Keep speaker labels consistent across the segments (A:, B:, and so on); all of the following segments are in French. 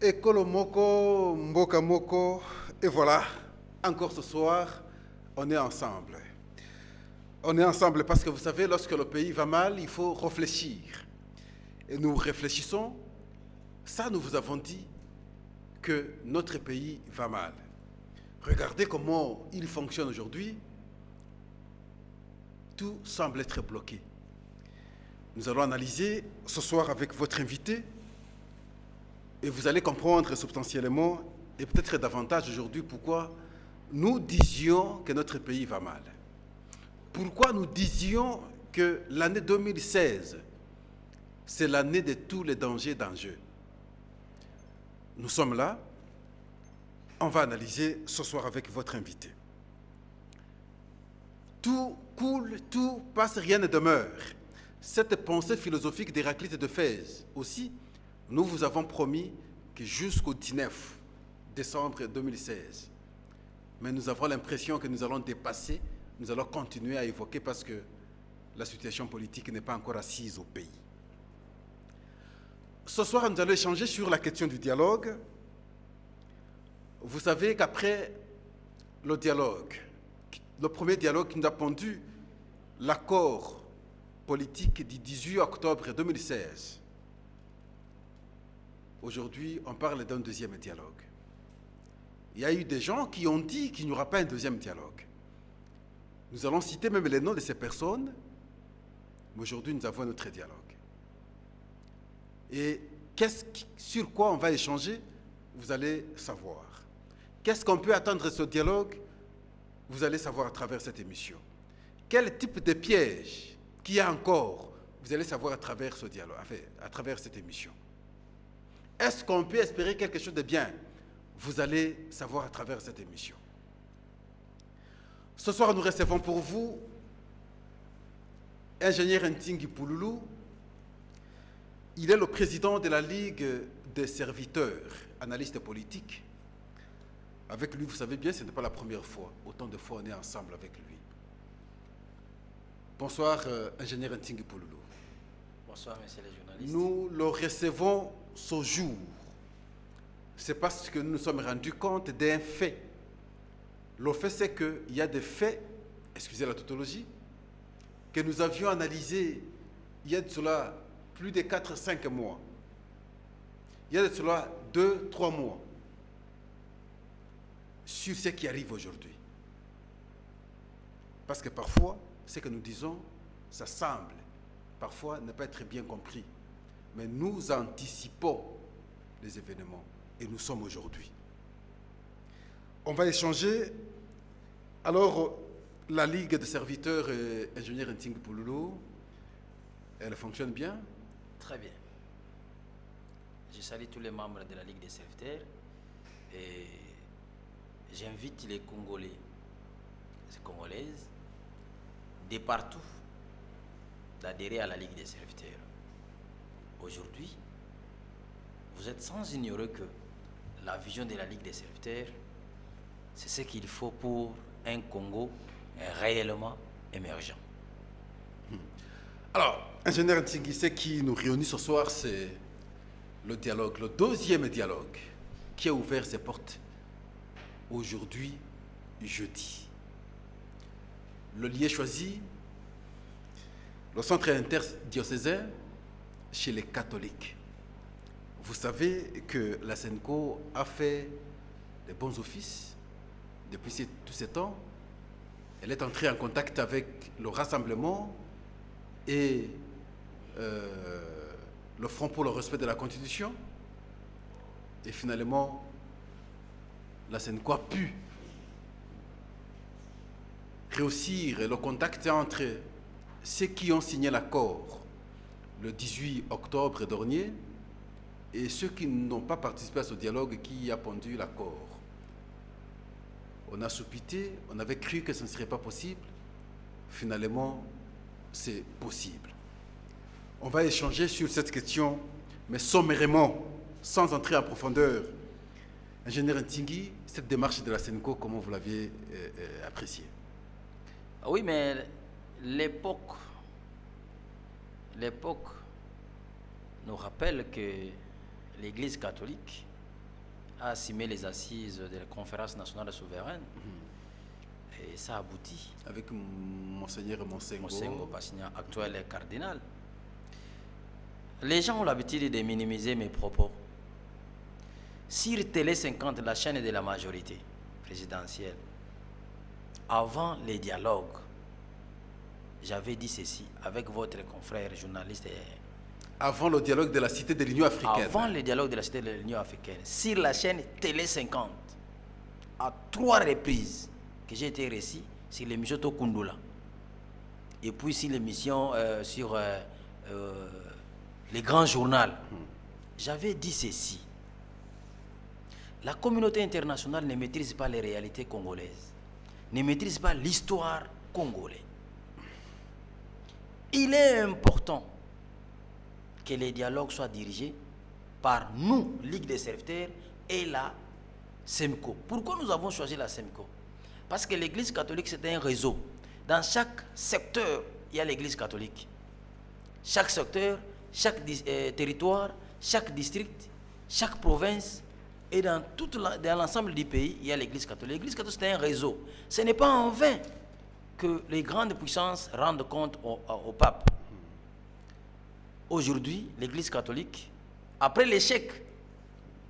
A: Ekolo Moko, Mboka Moko, et voilà, encore ce soir, on est ensemble. On est ensemble parce que vous savez, lorsque le pays va mal, il faut réfléchir. Et nous réfléchissons, ça nous vous avons dit que notre pays va mal. Regardez comment il fonctionne aujourd'hui. Tout semble être bloqué. Nous allons analyser ce soir avec votre invité et vous allez comprendre substantiellement et peut-être davantage aujourd'hui pourquoi nous disions que notre pays va mal. Pourquoi nous disions que l'année 2016, c'est l'année de tous les dangers d'enjeux. Nous sommes là, on va analyser ce soir avec votre invité. Tout coule, tout passe, rien ne demeure. Cette pensée philosophique d'Héraclite de Fès aussi, nous vous avons promis que jusqu'au 19 décembre 2016, mais nous avons l'impression que nous allons dépasser, nous allons continuer à évoquer parce que la situation politique n'est pas encore assise au pays. Ce soir, nous allons échanger sur la question du dialogue. Vous savez qu'après le dialogue, le premier dialogue qui nous a pondu l'accord politique du 18 octobre 2016, aujourd'hui, on parle d'un deuxième dialogue. Il y a eu des gens qui ont dit qu'il n'y aura pas un deuxième dialogue. Nous allons citer même les noms de ces personnes, mais aujourd'hui, nous avons un autre dialogue. Et sur quoi on va échanger, vous allez savoir. Qu'est-ce qu'on peut attendre de ce dialogue, vous allez savoir à travers cette émission. Quel type de piège qu'il y a encore, vous allez savoir à travers ce dialogue, à travers cette émission. Est-ce qu'on peut espérer quelque chose de bien? Vous allez savoir à travers cette émission. Ce soir, nous recevons pour vous ingénieur Ntingi Pouloulou. Il est le président de la Ligue des serviteurs, analyste politique. Avec lui, vous savez bien, ce n'est pas la première fois. Autant de fois, on est ensemble avec lui. Bonsoir, ingénieur Ntingi Pouloulou.
B: Bonsoir, messieurs les journalistes.
A: Nous le recevons ce jour. C'est parce que nous nous sommes rendus compte d'un fait. Le fait, c'est qu'il y a des faits, excusez la tautologie, que nous avions analysés il y a de cela plus de 4-5 mois. Il y a de cela 2-3 mois sur ce qui arrive aujourd'hui. Parce que parfois, ce que nous disons, ça semble parfois ne pas être bien compris. Mais nous anticipons les événements et nous sommes aujourd'hui. On va échanger. Alors, la Ligue des serviteurs et ingénieurs Ntingi Pouloulou, elle fonctionne bien?
B: Très bien. Je salue tous les membres de la Ligue des serviteurs et j'invite les Congolais, les Congolaises, de partout, d'adhérer à la Ligue des serviteurs. Aujourd'hui, vous êtes sans ignorer que la vision de la Ligue des serviteurs, c'est ce qu'il faut pour un Congo réellement émergent.
A: Alors, ingénieur Ntingi, ce qui nous réunit ce soir, c'est le dialogue, le deuxième dialogue qui a ouvert ses portes aujourd'hui, jeudi. Le lieu choisi, le centre interdiocésain chez les catholiques. Vous savez que la SENCO a fait des bons offices depuis tous ces temps. Elle est entrée en contact avec le rassemblement et le Front pour le respect de la Constitution. Et finalement, la SENCO a pu réussir le contact entre ceux qui ont signé l'accord le 18 octobre dernier et ceux qui n'ont pas participé à ce dialogue qui a pondu l'accord. On a soupité, on avait cru que ce ne serait pas possible. Finalement, c'est possible. On va échanger sur cette question, mais sommairement, sans entrer en profondeur. Ingénieur Ntingi, cette démarche de la SENCO, comment vous l'aviez appréciée?
B: Oui, mais l'époque nous rappelle que l'Église catholique a assimé les assises de la conférence nationale souveraine. Et ça aboutit.
A: Avec Monseigneur
B: Monsengo Passignan, actuel cardinal. Les gens ont l'habitude de minimiser mes propos. Sur Télé 50, la chaîne de la majorité présidentielle, avant les dialogues, j'avais dit ceci avec votre confrère journaliste.
A: Avant le dialogue de la Cité de l'Union africaine.
B: Avant le dialogue de la Cité de l'Union africaine, sur la chaîne Télé 50, à 3 reprises que j'ai été reçu sur l'émission Tokundula. Et puis sur l'émission sur les grands journaux. J'avais dit ceci. La communauté internationale ne maîtrise pas les réalités congolaises, ne maîtrise pas l'histoire congolaise. Il est important que les dialogues soient dirigés par nous, Ligue des serviteurs, et la SEMCO. Pourquoi nous avons choisi la SEMCO? Parce que l'Église catholique, c'est un réseau. Dans chaque secteur, il y a l'Église catholique. Chaque secteur, chaque territoire, chaque district, chaque province, et dans l'ensemble du pays, il y a l'Église catholique. L'Église catholique, c'est un réseau. Ce n'est pas en vain que les grandes puissances rendent compte au pape. Aujourd'hui, l'Église catholique, après l'échec,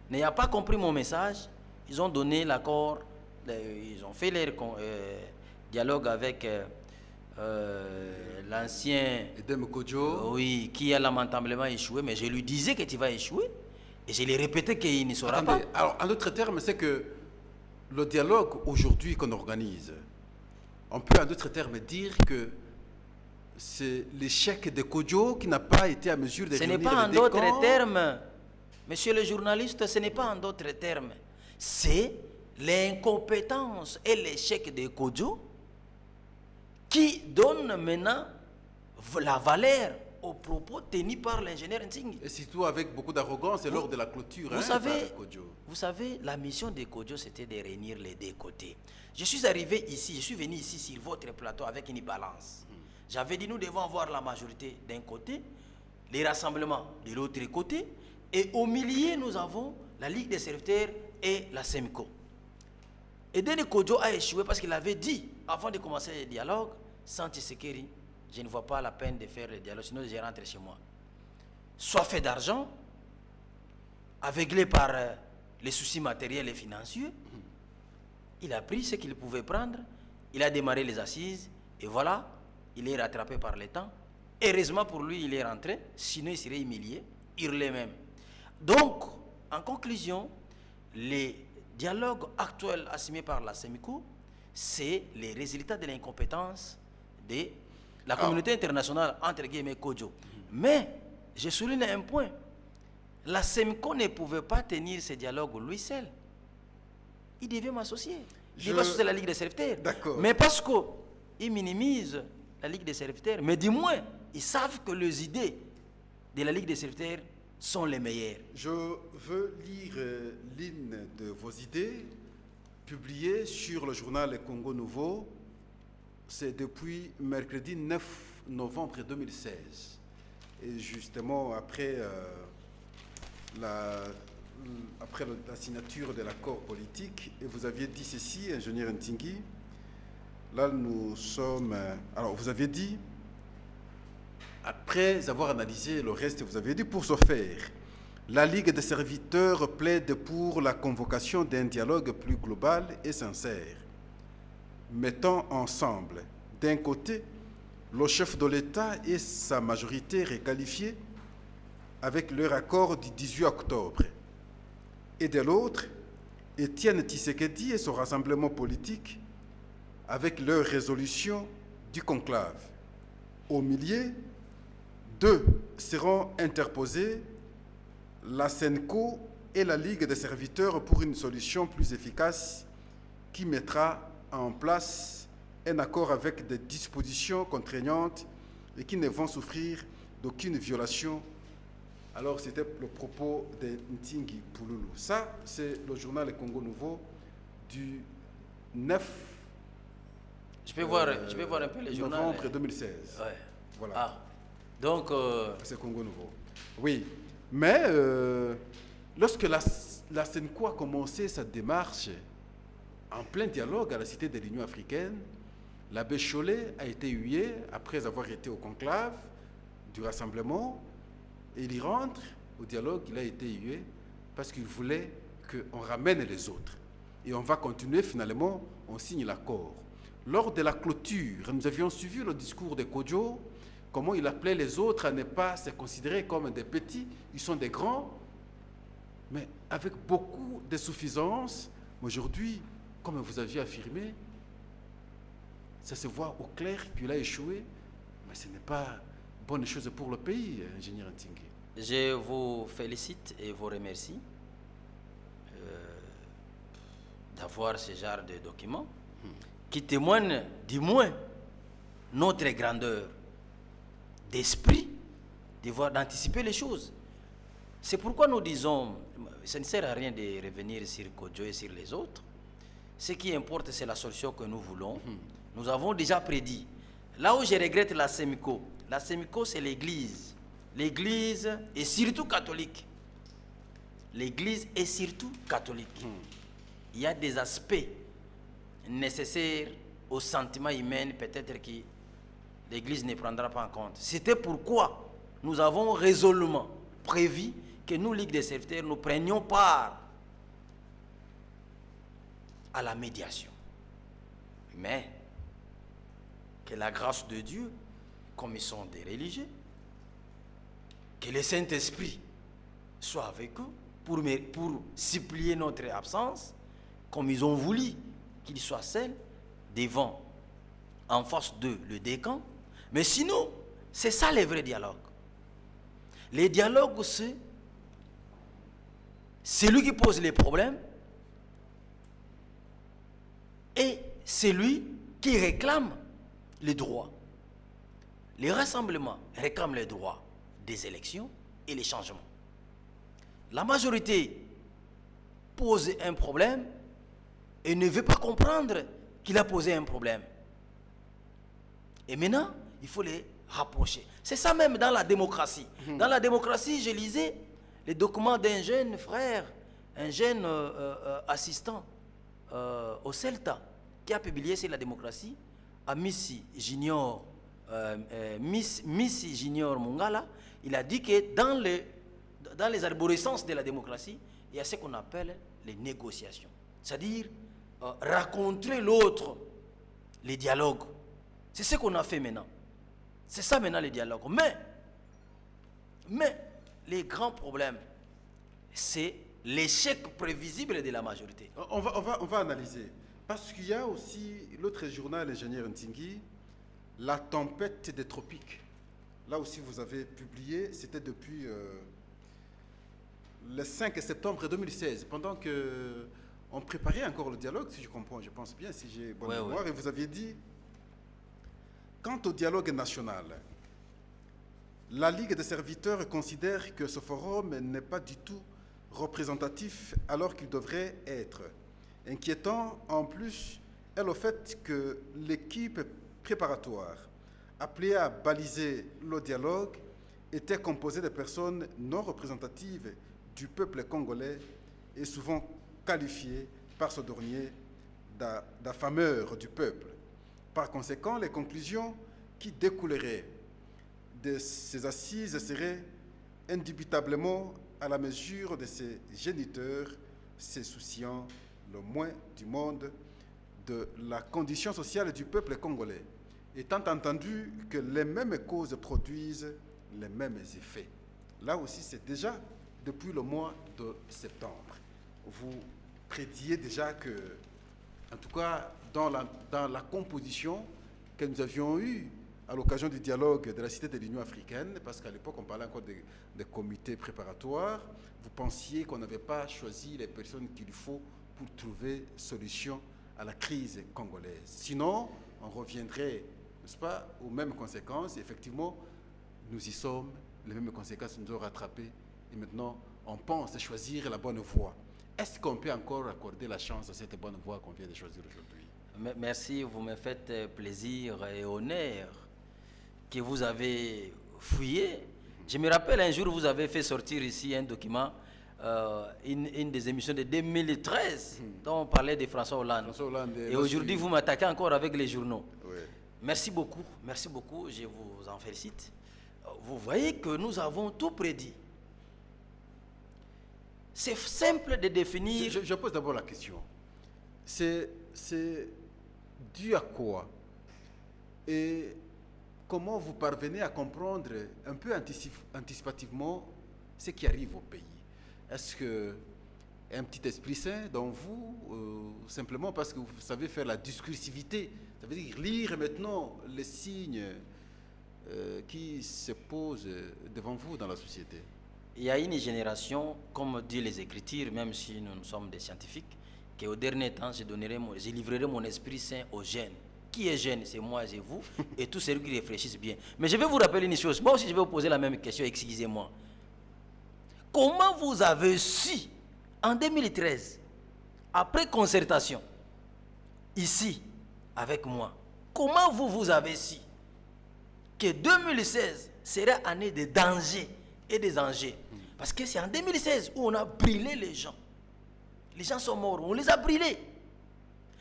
B: n'ayant pas compris mon message, ils ont donné l'accord, ils ont fait leur dialogue avec l'ancien
A: Edem Kodjo.
B: Oui, qui a lamentablement échoué, mais je lui disais que tu vas échouer, et je lui ai répété qu'il ne saura pas.
A: Alors, en d'autres termes, c'est que le dialogue aujourd'hui qu'on organise, on peut en d'autres termes dire que c'est l'échec de Kodjo qui n'a pas été à mesure de réunir les deux camps.
B: Ce n'est pas en d'autres termes, monsieur le journaliste, ce n'est pas en d'autres termes. C'est l'incompétence et l'échec de Kodjo qui donne maintenant la valeur aux propos tenus par l'ingénieur Ntingi.
A: Et surtout avec beaucoup d'arrogance et lors de la clôture.
B: Vous savez, la mission de Kodjo, c'était de réunir les deux côtés. Je suis arrivé ici, je suis venu ici sur votre plateau avec une balance. J'avais dit, nous devons avoir la majorité d'un côté, les rassemblements de l'autre côté, et au milieu, nous avons la Ligue des serviteurs et la SEMCO. Et Denis Kodjo a échoué parce qu'il avait dit, avant de commencer le dialogue, sans Tshisekedi, je ne vois pas la peine de faire le dialogue, sinon je rentre chez moi. Soifé d'argent, aveuglé par les soucis matériels et financiers, il a pris ce qu'il pouvait prendre, il a démarré les assises, et voilà, il est rattrapé par le temps. Heureusement pour lui, il est rentré, sinon il serait humilié, hurlé même. Donc, en conclusion, les dialogues actuels assumés par la SEMCO, c'est les résultats de l'incompétence de la communauté internationale, entre guillemets, Kodjo. Mais, je souligne un point. La SEMCO ne pouvait pas tenir ce dialogue lui seul. Il devait m'associer. Il devait associer la Ligue des serviteurs.
A: D'accord.
B: Mais parce qu'ils minimisent la Ligue des serviteurs, mais du moins, ils savent que les idées de la Ligue des serviteurs sont les meilleures.
A: Je veux lire l'une de vos idées publiées sur le journal Congo Nouveau. C'est depuis mercredi 9 novembre 2016. Et justement, après la signature de l'accord politique, et vous aviez dit ceci, ingénieur Ntingi, là nous sommes... alors vous aviez dit, après avoir analysé le reste, vous avez dit, pour ce faire, la Ligue des serviteurs plaide pour la convocation d'un dialogue plus global et sincère, mettant ensemble, d'un côté, le chef de l'État et sa majorité requalifiée avec leur accord du 18 octobre, et de l'autre, Étienne Tshisekedi et son rassemblement politique avec leur résolution du conclave. Au milieu, deux seront interposés, la SENCO et la Ligue des serviteurs, pour une solution plus efficace qui mettra en place un accord avec des dispositions contraignantes et qui ne vont souffrir d'aucune violation. Alors, c'était le propos de Ntingi Pouloulou. Ça, c'est le journal Congo Nouveau du 9
B: je vais voir un peu les journaux.
A: Novembre 2016.
B: Ouais.
A: Voilà.
B: Ah, donc...
A: C'est Congo Nouveau. Oui, mais lorsque la SENCO a commencé sa démarche en plein dialogue à la Cité de l'Union africaine. L'abbé Chollet a été hué après avoir été au conclave du rassemblement et il y rentre au dialogue. Il a été hué parce qu'il voulait qu'on ramène les autres. Et on va continuer, finalement, on signe l'accord. Lors de la clôture, nous avions suivi le discours de Kodjo, comment il appelait les autres à ne pas se considérer comme des petits, ils sont des grands, mais avec beaucoup de suffisance. Aujourd'hui, comme vous aviez affirmé, ça se voit au clair qu'il a échoué, mais ce n'est pas bonne chose pour le pays, ingénieur Ntingui.
B: Je vous félicite et vous remercie d'avoir ce genre de documents qui témoignent du moins notre grandeur d'esprit, d'anticiper les choses. C'est pourquoi nous disons, ça ne sert à rien de revenir sur Kodjo et sur les autres. Ce qui importe, c'est la solution que nous voulons. Nous avons déjà prédit. Là où je regrette la SEMICO, c'est l'Église. L'Église est surtout catholique. L'Église est surtout catholique. Il y a des aspects nécessaires au sentiment humain, peut-être que l'Église ne prendra pas en compte. C'était pourquoi nous avons résolument prévu que nous, Ligue des serviteurs, nous prenions part à la médiation. Mais que la grâce de Dieu, comme ils sont des religieux, que le Saint-Esprit soit avec eux pour supplier notre absence, comme ils ont voulu qu'ils soient seuls devant, en face d'eux, le décan. Mais sinon, c'est ça le vrai dialogue. Les dialogues, c'est celui qui pose les problèmes et celui qui réclame les droits. Les rassemblements réclament les droits des élections et les changements. La majorité pose un problème et ne veut pas comprendre qu'il a posé un problème. Et maintenant, il faut les rapprocher. C'est ça même dans la démocratie. Dans la démocratie, je lisais les documents d'un jeune frère, un jeune assistant au CELTA, qui a publié sur la démocratie à Miss Junior Mungala. Il a dit que dans les arborescences de la démocratie, il y a ce qu'on appelle les négociations. C'est-à-dire rencontrer l'autre, les dialogues. C'est ce qu'on a fait maintenant. C'est ça maintenant les dialogues. Mais les grands problèmes, c'est l'échec prévisible de la majorité.
A: On va analyser. Parce qu'il y a aussi l'autre journal, l'ingénieur Ntingui, La tempête des tropiques. Là aussi, vous avez publié, c'était depuis le 5 septembre 2016, pendant qu'on préparait encore le dialogue, si je comprends, je pense bien, si j'ai bonne mémoire, et vous aviez dit, quant au dialogue national, la Ligue des serviteurs considère que ce forum n'est pas du tout représentatif alors qu'il devrait être. Inquiétant en plus est le fait que l'équipe préparatoire appelée à baliser le dialogue était composée de personnes non représentatives du peuple congolais et souvent qualifiées par ce dernier d'affameur du peuple. Par conséquent, les conclusions qui découleraient de ces assises seraient indubitablement à la mesure de ces géniteurs, se souciant le moins du monde de la condition sociale du peuple congolais, étant entendu que les mêmes causes produisent les mêmes effets. Là aussi, c'est déjà depuis le mois de septembre. Vous prédiez déjà que, en tout cas, dans la composition que nous avions eue à l'occasion du dialogue de la Cité de l'Union africaine, parce qu'à l'époque, on parlait encore des comités préparatoires, vous pensiez qu'on n'avait pas choisi les personnes qu'il faut pour trouver solution à la crise congolaise. Sinon, on reviendrait, n'est-ce pas, aux mêmes conséquences. Effectivement, nous y sommes, les mêmes conséquences nous ont rattrapés. Et maintenant, on pense choisir la bonne voie. Est-ce qu'on peut encore accorder la chance à cette bonne voie qu'on vient de choisir aujourd'hui?
B: Merci, vous me faites plaisir et honneur que vous avez fouillé. Je me rappelle un jour, vous avez fait sortir ici un document une des émissions de 2013 dont on parlait de François Hollande. Et aujourd'hui, vous m'attaquez encore avec les journaux.
A: Oui.
B: Merci beaucoup, je vous en félicite. Vous voyez que nous avons tout prédit. C'est simple de définir...
A: Je pose d'abord la question. C'est dû à quoi? Et comment vous parvenez à comprendre un peu anticipativement ce qui arrive au pays? Est-ce que un petit esprit sain dans vous, simplement parce que vous savez faire la discursivité, ça veut dire lire maintenant les signes qui se posent devant vous dans la société?
B: Il y a une génération, comme disent les Écritures, même si nous sommes des scientifiques, qu'au dernier temps, je livrerai mon esprit saint aux jeunes. Qui est jeune? C'est moi et vous, et tous ceux qui réfléchissent bien. Mais je vais vous rappeler une chose. Moi aussi, je vais vous poser la même question, excusez-moi. Comment vous avez su, en 2013, après concertation, ici, avec moi, comment vous avez su que 2016 serait année de danger et des enjeux? Parce que c'est en 2016 où on a brûlé les gens. Les gens sont morts, on les a brûlés.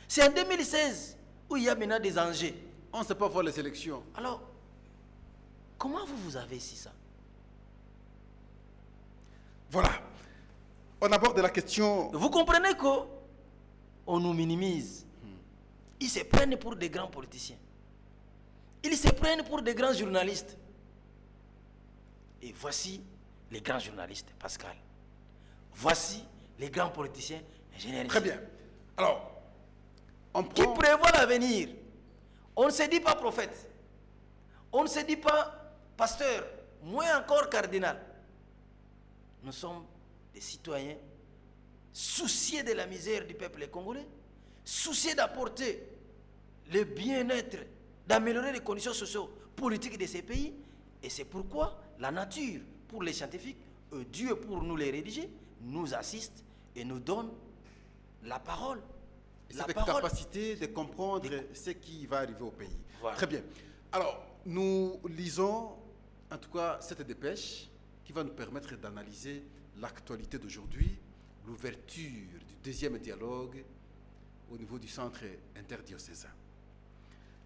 B: C'est en 2016 où il y a maintenant des enjeux.
A: On ne sait pas voir les élections.
B: Alors, comment vous avez su ça?
A: Voilà. On aborde la question...
B: Vous comprenez qu'on nous minimise. Ils se prennent pour des grands politiciens. Ils se prennent pour des grands journalistes. Et voici les grands journalistes, Pascal. Voici les grands politiciens, ingénieurs.
A: Très bien. Alors, on prend...
B: Qui prévoit l'avenir. On ne se dit pas prophète. On ne se dit pas pasteur, moins encore cardinal. Nous sommes des citoyens souciés de la misère du peuple congolais, souciés d'apporter le bien-être, d'améliorer les conditions socio-politiques de ces pays. Et c'est pourquoi la nature, pour les scientifiques, Dieu pour nous les rédiger, nous assiste et nous donne la parole.
A: Cette capacité de comprendre ce qui va arriver au pays. Voilà. Très bien. Alors, nous lisons, en tout cas, cette dépêche qui va nous permettre d'analyser l'actualité d'aujourd'hui, l'ouverture du deuxième dialogue au niveau du centre interdiocésain.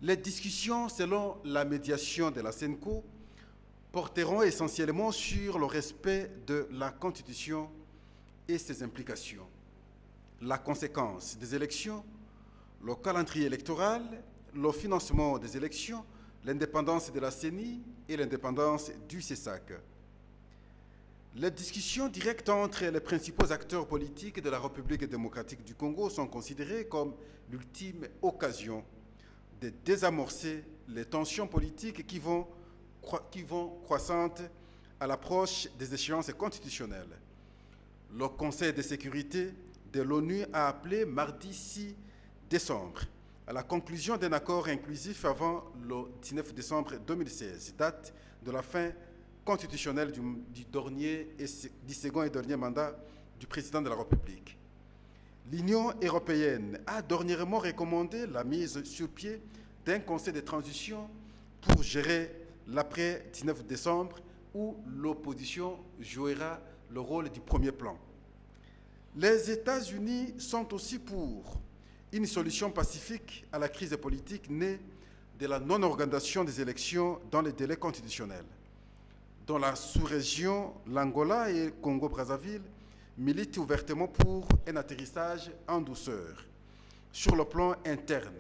A: Les discussions, selon la médiation de la SENCO, porteront essentiellement sur le respect de la Constitution et ses implications, la conséquence des élections, le calendrier électoral, le financement des élections, l'indépendance de la CENI et l'indépendance du CESAC. Les discussions directes entre les principaux acteurs politiques de la République démocratique du Congo sont considérées comme l'ultime occasion de désamorcer les tensions politiques qui vont croissantes à l'approche des échéances constitutionnelles. Le Conseil de sécurité de l'ONU a appelé mardi 6 décembre à la conclusion d'un accord inclusif avant le 19 décembre 2016, date de la fin constitutionnelle du second et dernier mandat du président de la République. L'Union européenne a dernièrement recommandé la mise sur pied d'un conseil de transition pour gérer l'après 19 décembre où l'opposition jouera le rôle du premier plan. Les États-Unis sont aussi pour une solution pacifique à la crise politique née de la non-organisation des élections dans les délais constitutionnels. Dans la sous-région, l'Angola et le Congo-Brazzaville militent ouvertement pour un atterrissage en douceur. Sur le plan interne,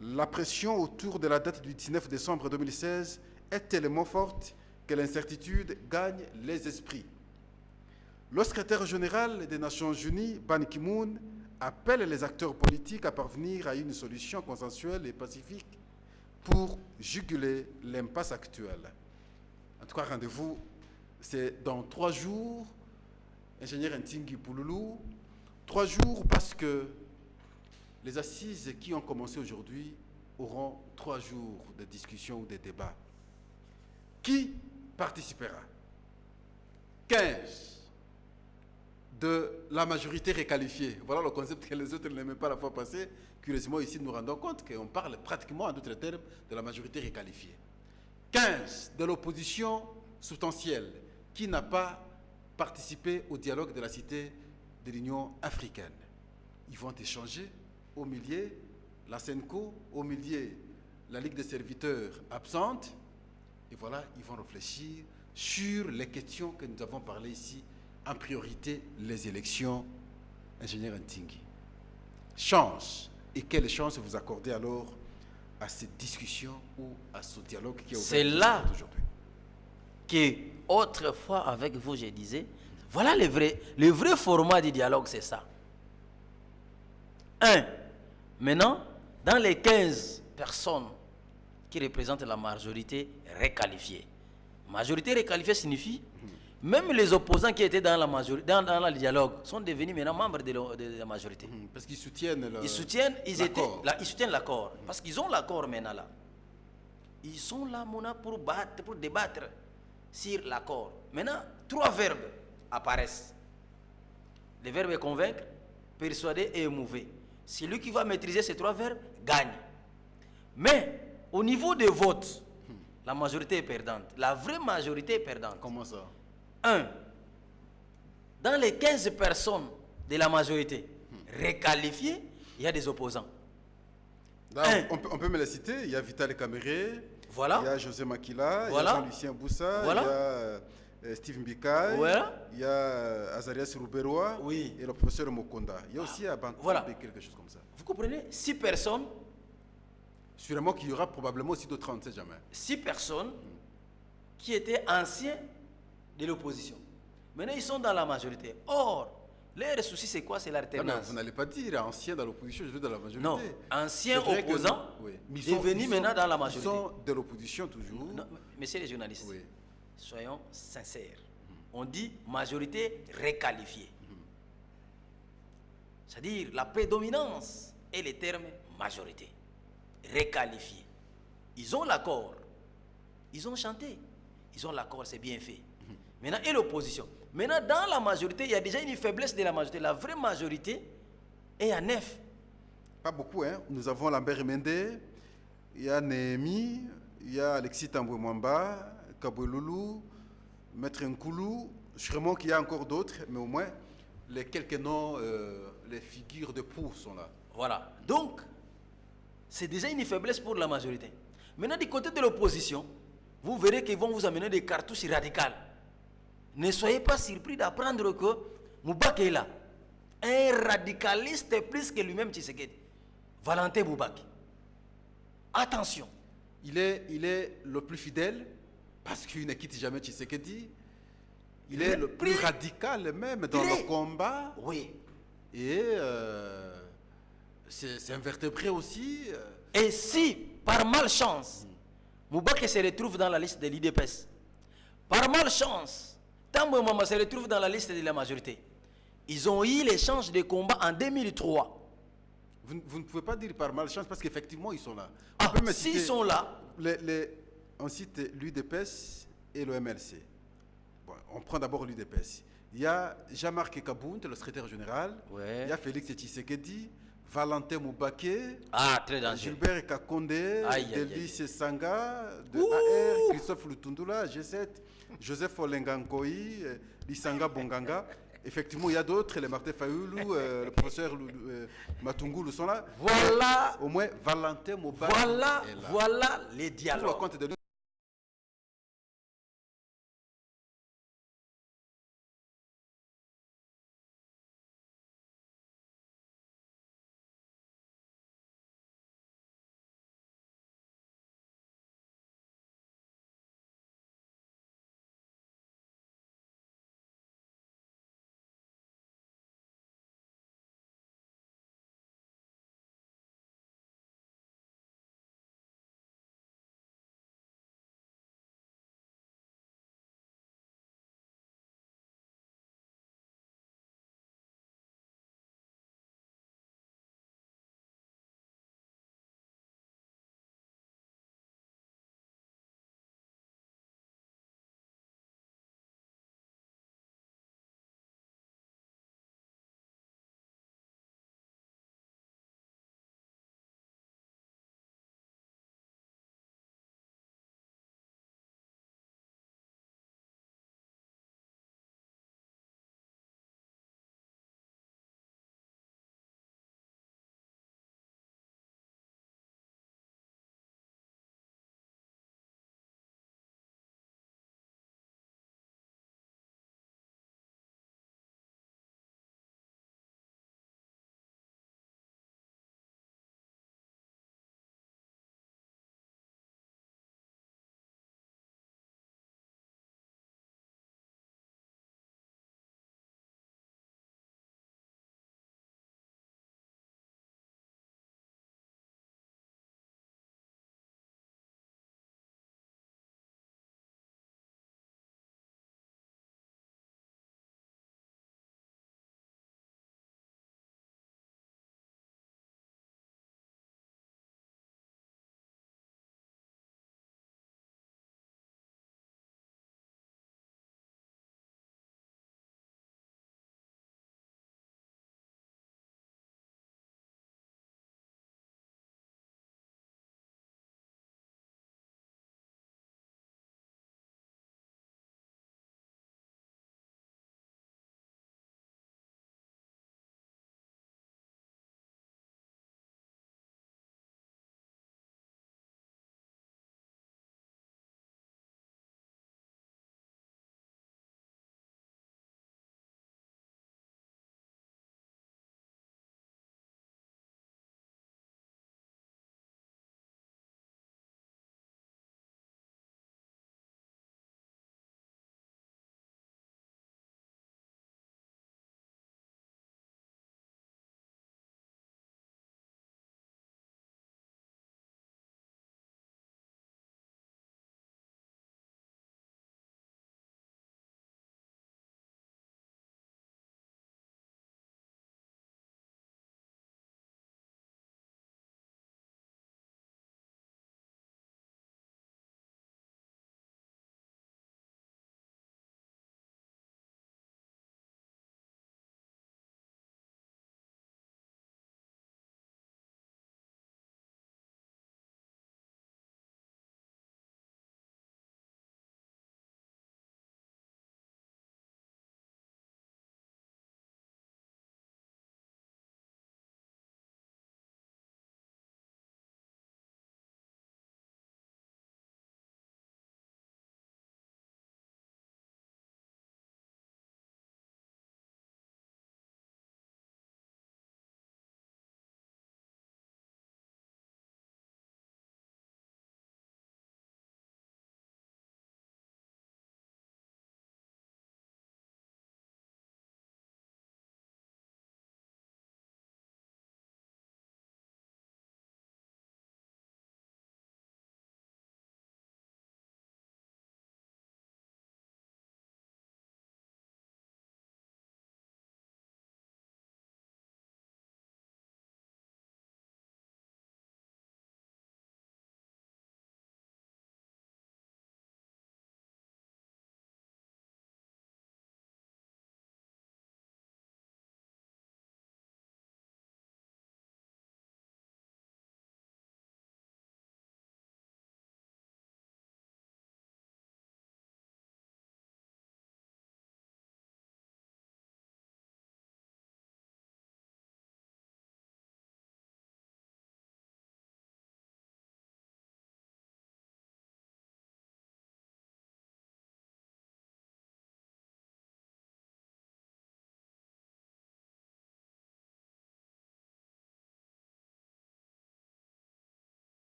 A: la pression autour de la date du 19 décembre 2016 est tellement forte que l'incertitude gagne les esprits. Le secrétaire général des Nations Unies, Ban Ki-moon, appelle les acteurs politiques à parvenir à une solution consensuelle et pacifique pour juguler l'impasse actuelle. En tout cas, rendez-vous, c'est dans 3 jours, ingénieur Ntingi Pouloulou, 3 jours parce que les assises qui ont commencé aujourd'hui auront 3 jours de discussion ou de débat. Qui participera? 15 de la majorité requalifiée. Voilà le concept que les autres n'aimaient pas la fois passée. Curieusement, ici, nous nous rendons compte qu'on parle pratiquement, en d'autres termes, de la majorité requalifiée. 15 de l'opposition substantielle, qui n'a pas participer au dialogue de la Cité de l'Union africaine. Ils vont échanger au milieu la SENCO, au milieu la Ligue des serviteurs absente. Et voilà, ils vont réfléchir sur les questions que nous avons parlé ici, en priorité les élections. Ingénieur Ntingui, chance. Et quelle chance vous accordez alors à cette discussion ou à ce dialogue qui est ouvert?
B: C'est là que, autrefois, avec vous, je disais, voilà le vrai format du dialogue, c'est ça. Maintenant, dans les 15 personnes qui représentent la majorité réqualifiée. Majorité réqualifiée signifie même les opposants qui étaient dans le dialogue sont devenus maintenant membres de la majorité.
A: Parce qu'ils soutiennent l'accord.
B: Ils soutiennent l'accord. Parce qu'ils ont l'accord maintenant là. Ils sont là maintenant pour débattre sur l'accord. Maintenant, 3 verbes apparaissent. Le verbe convaincre, persuader et émouver. Celui qui va maîtriser ces 3 verbes gagne. Mais au niveau des votes, la majorité est perdante. La vraie majorité est perdante.
A: Comment ça?
B: 1. Dans les 15 personnes de la majorité réqualifiées, il y a des opposants.
A: On peut me les citer. Il y a Vital Kamere,
B: voilà.
A: Il y a José Makila,
B: voilà.
A: Il y a Jean-Lucien Boussa,
B: voilà.
A: Il y a Steve Mbikaï,
B: voilà.
A: Il y a Azarias Rouberois et le professeur Mokonda. Il y a aussi à Bantou quelque chose comme ça.
B: Vous comprenez? 6 personnes.
A: Sûrement qu'il y aura probablement aussi d'autres, on ne sait jamais.
B: 6 personnes qui étaient anciens de l'opposition. Maintenant, ils sont dans la majorité. Or, leur souci, c'est quoi? C'est l'alternance.
A: Vous n'allez pas dire anciens dans l'opposition, je veux dans la majorité.
B: Non, anciens opposants devenus maintenant dans la majorité.
A: Ils sont de l'opposition toujours.
B: Non, messieurs les journalistes, soyons sincères. On dit majorité réqualifiée. C'est-à-dire la prédominance est le terme majorité. Réqualifiée. Ils ont l'accord. Ils ont chanté. Ils ont l'accord, c'est bien fait. Maintenant, et l'opposition. Maintenant, dans la majorité, il y a déjà une faiblesse de la majorité. La vraie majorité est à 9.
A: Pas beaucoup, hein. Nous avons Lambert Mende, il y a Néhémie, il y a Alexis Tamboué Mwamba, Kabouloulou, Maître Nkoulou. Sûrement qu'il y a encore d'autres, mais au moins, les quelques noms, les figures de proue sont là.
B: Voilà. Donc, c'est déjà une faiblesse pour la majorité. Maintenant, du côté de l'opposition, vous verrez qu'ils vont vous amener des cartouches radicales. Ne soyez pas surpris d'apprendre que Moubak est là. Un radicaliste plus que lui-même Tshisekedi. Valentin Moubak. Attention.
A: Il est le plus fidèle parce qu'il ne quitte jamais Tshisekedi. Il est le plus radical même dans le combat.
B: Oui.
A: Et c'est invertébré aussi.
B: Et si, par malchance, Moubak se retrouve dans la liste de l'IDPS, par malchance, Tamboué Mwamba se retrouve dans la liste de la majorité. Ils ont eu l'échange de combat en 2003.
A: Vous ne pouvez pas dire par malchance parce qu'effectivement ils sont là.
B: S'ils sont là,
A: on cite l'UDPS et le MLC. Bon, on prend d'abord l'UDPS. Il y a Jean-Marc Kabound, le secrétaire général.
B: Ouais.
A: Il y a Félix Tshisekedi, Valentin Moubake,
B: très dangereux.
A: Gilbert Kakonde, Delis Sanga, de AR, Christophe Lutundula, G7, Joseph Olengankoï, Lisanga Bonganga. Effectivement, il y a d'autres, les Martin Fayoulou, le professeur Matungoulou sont là.
B: Voilà.
A: Au moins, Valentin Moubake
B: voilà les dialogues.